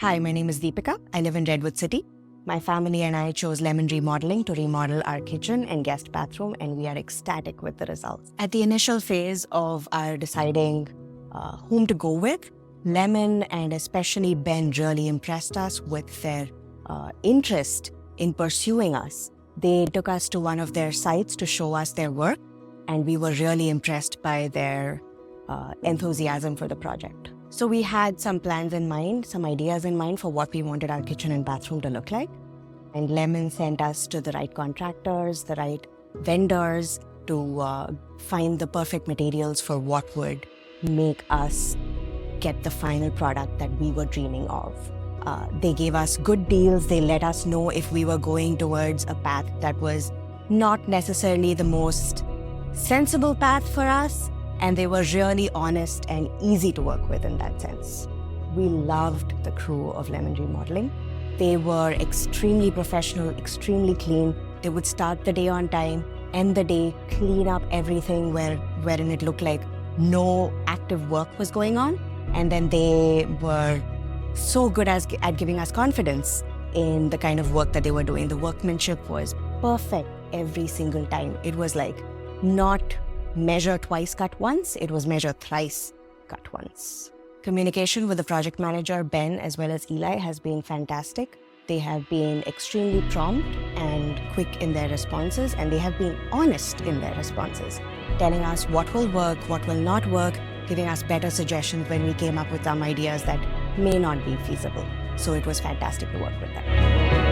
Hi, my name is Deepika. I live in Redwood City. My family and I chose Lemon Remodeling to remodel our kitchen and guest bathroom, and we are ecstatic with the results. At the initial phase of our deciding whom to go with, Lemon and especially Ben really impressed us with their interest in pursuing us. They took us to one of their sites to show us their work, and we were really impressed by their enthusiasm for the project. So we had some plans in mind, some ideas in mind for what we wanted our kitchen and bathroom to look like. And Lemon sent us to the right contractors, the right vendors to find the perfect materials for what would make us get the final product that we were dreaming of. They gave us good deals. They let us know if we were going towards a path that was not necessarily the most sensible path for us. And they were really honest and easy to work with in that sense. We loved the crew of Lemon Remodeling. They were extremely professional, extremely clean. They would start the day on time, end the day, clean up everything wherein it looked like no active work was going on. And then they were so good at giving us confidence in the kind of work that they were doing. The workmanship was perfect every single time. It was like not measure twice, cut once. It was measure thrice, cut once. Communication with the project manager, Ben, as well as Eli, has been fantastic. They have been extremely prompt and quick in their responses, and they have been honest in their responses, telling us what will work, what will not work, giving us better suggestions when we came up with some ideas that may not be feasible. So it was fantastic to work with them.